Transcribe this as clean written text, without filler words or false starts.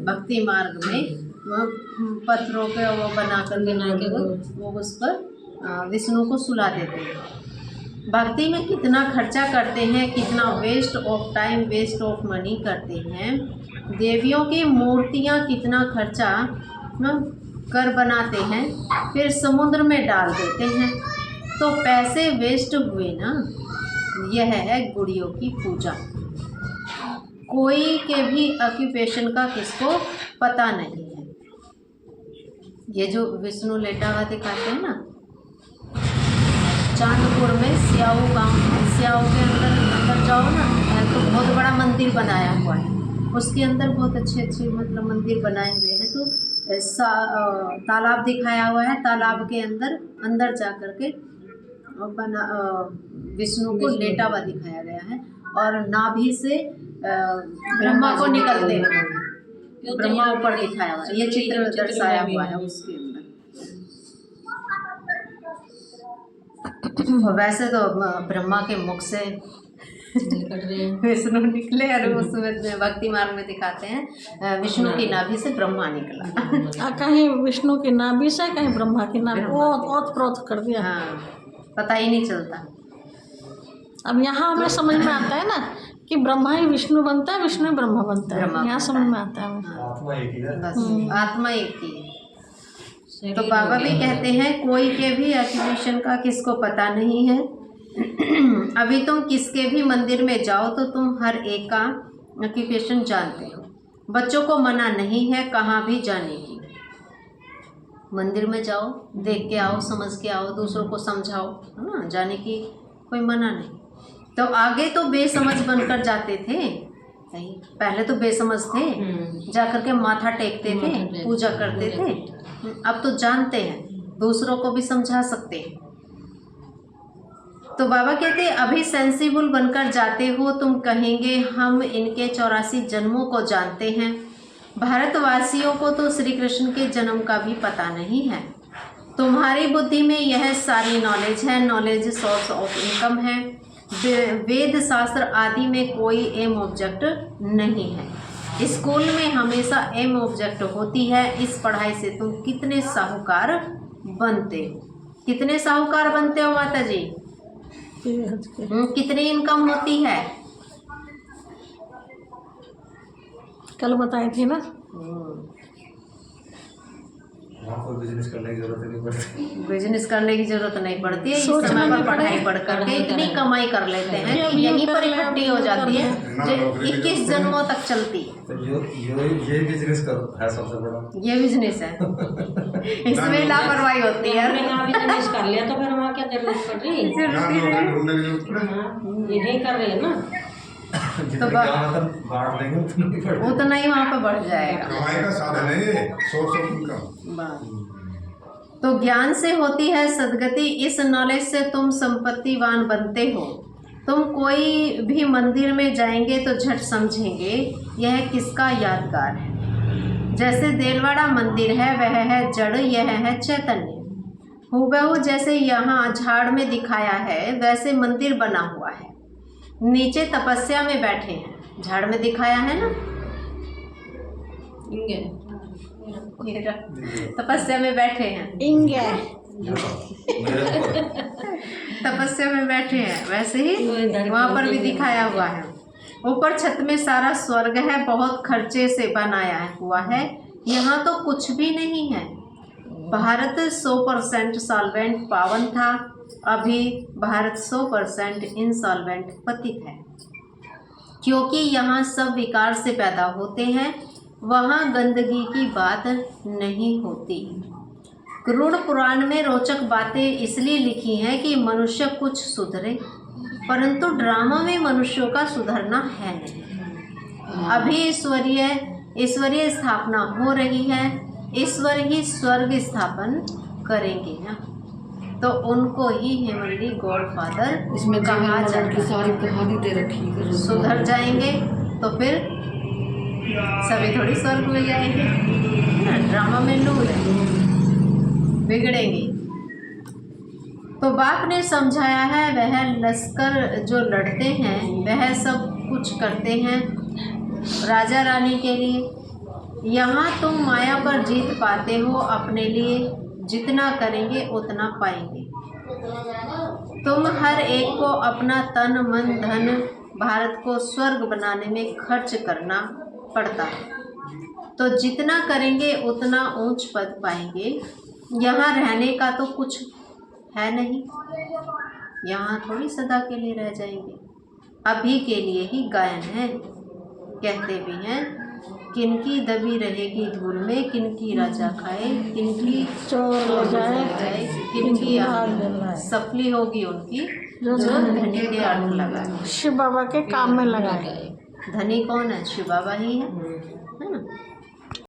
भक्ति मार्ग में वो पत्थरों के वो बना के वो उस पर विष्णु को सुला देते हैं। भक्ति में कितना खर्चा करते हैं, कितना waste of time, waste of money करते हैं। देवियों की मूर्तियाँ कितना खर्चा कर बनाते हैं, फिर समुद्र में डाल देते हैं, तो पैसे वेस्ट हुए ना। यह है गुड़ियों की पूजा। कोई के भी ऑक्यूपेशन का किसको पता नहीं है। ये जो विष्णु लेटा हुआ दिखाते हैं ना, चांदपुर में स्याऊ गांव है, स्याऊ के अंदर जाओ ना, तो बहुत बड़ा मंदिर बनाया हुआ है। उसके अंदर बहुत अच्छे मतलब मंदिर बनाए हुए हैं। तो तालाब दिखाया हुआ है, तालाब के अंदर जा कर के बना विष्णु को लेटा हुआ दिखाया गया है, और नाभि से ब्रह्मा को निकलते हुए ब्रह्मा ऊपर दिखाया हुआ है। ये चित्र दर्शाया हुआ है उसके अंदर। वैसे तो ब्रह्मा के मुख से विष्णु निकले, और उसमें भक्ति मार्ग में दिखाते हैं विष्णु की नाभि से ब्रह्मा निकला। कहीं विष्णु की नाभि से, कहीं ब्रह्मा की नाभि, ओत प्रोत कर दिया। हाँ, पता ही नहीं चलता। अब यहाँ हमें समझ में आता है ना कि ब्रह्मा ही विष्णु बनता है, विष्णु ही ब्रह्मा बनता है। यहाँ समझ में आता है आत्मा एक ही है, बस आत्मा एक ही है। तो बाबा भी कहते हैं कोई के भी ऑक्यूपेशन का किसको पता नहीं है। अभी तुम किसके भी मंदिर में जाओ तो तुम हर एक का ऑक्यूपेशन जानते हो। बच्चों को मना नहीं है कहाँ भी जाने की। मंदिर में जाओ, देख के आओ, समझ के आओ, दूसरों को समझाओ, है ना, जाने की कोई मना नहीं। तो आगे तो बेसमझ बनकर जाते थे, सही, पहले तो बेसमझ थे, जाकर के माथा टेकते थे, पूजा करते थे। अब तो जानते हैं, दूसरों को भी समझा सकते हैं। तो बाबा कहते हैं अभी सेंसिबल बनकर जाते हो, तुम कहेंगे हम इनके 84 जन्मों को जानते हैं। भारतवासियों को तो श्री कृष्ण के जन्म का भी पता नहीं है। तुम्हारी बुद्धि में यह सारी नॉलेज है, नॉलेज सोर्स ऑफ इनकम है। वेद शास्त्र आदि में कोई एम ऑब्जेक्ट नहीं है। स्कूल में हमेशा एम ऑब्जेक्ट होती है। इस पढ़ाई से तुम कितने साहूकार बनते हो। कितने साहूकार बनते हो माता जी? कितनी इनकम होती है? कल बताई थी ना। कोई बिजनेस करने की जरूरत नहीं पड़ती। बिजनेस करने की जरूरत नहीं पड़ती है। इस समय पर पढ़ाई पढ़ करके इतनी कमाई कर लेते हैं कि यहीं पर इकट्ठी हो जाती है, जो 21 जन्मों तक चलती है। तो ये बिजनेस है सबसे बड़ा, ये बिजनेस है। इसमें लापरवाही होती है। बिजनेस कर लिया तो फिर वहाँ क्या जरूरत पड़ रही है? यही कर रहे हैं ना, तो बांट लेंगे उतना ही वहाँ पर बढ़ जाएगा। कमाई का साधन है ये, सोर्स ऑफ इनकम। तो ज्ञान से होती है सदगति। इस नॉलेज से तुम संपत्तिवान बनते हो। तुम कोई भी मंदिर में जाएंगे तो झट समझेंगे यह किसका यादगार है। जैसे देलवाड़ा मंदिर है वह है जड़, यह है चैतन्य। हूबहू जैसे यहाँ झाड़ में दिखाया है वैसे मंदिर बना हुआ है। नीचे तपस्या में बैठे हैं, झाड़ में दिखाया है ना, तपस्या में बैठे हैं, तपस्या में बैठे हैं, वैसे ही वहाँ पर भी दिखाया हुआ है। ऊपर छत में सारा स्वर्ग है, बहुत खर्चे से बनाया हुआ है। यहाँ तो कुछ भी नहीं है। भारत 100% सॉल्वेंट पावन था, अभी भारत 100% इंसॉल्वेंट पतित है। क्योंकि यहाँ सब विकार से पैदा होते हैं, वहाँ गंदगी की बात नहीं होती। गरुड़ पुराण में रोचक बातें इसलिए लिखी हैं कि मनुष्य कुछ सुधरे, परंतु ड्रामा में मनुष्यों का सुधरना है नहीं। अभी ईश्वरीय स्थापना हो रही है, ईश्वर ही स्वर्ग स्थापन करेंगे ना, तो उनको ही हेमनली गॉड फादर इसमें कहा जाता सारी कहानी दे रखी है। सुधर जाएंगे तो फिर सभी थोड़ी स्वर्ग में जाएंगे। ड्रामा में लोग बिगड़ेंगे। तो बाप ने समझाया है वह लश्कर जो लड़ते हैं वह सब कुछ करते हैं, राजा रानी के लिए। यहाँ तुम माया पर जीत पाते हो अपने लिए, जितना करेंगे उतना पाएंगे। तुम हर एक को अपना तन मन धन भारत को स्वर्ग बनाने में खर्च करना पड़ता है, तो जितना करेंगे उतना ऊंच पद पाएंगे। यहाँ रहने का तो कुछ है नहीं, यहाँ थोड़ी सदा के लिए रह जाएंगे, अभी के लिए ही गायन है। कहते भी हैं, किनकी दबी रहेगी धूल में, किनकी राजा खाए, किनकी चोर हो जाए, किनकी आग जलाए। सफली होगी उनकी जो जो धनी के अर्थ लगाए। शिव बाबा के काम में लगाए। धनी कौन है? शिव बाबा ही है ना।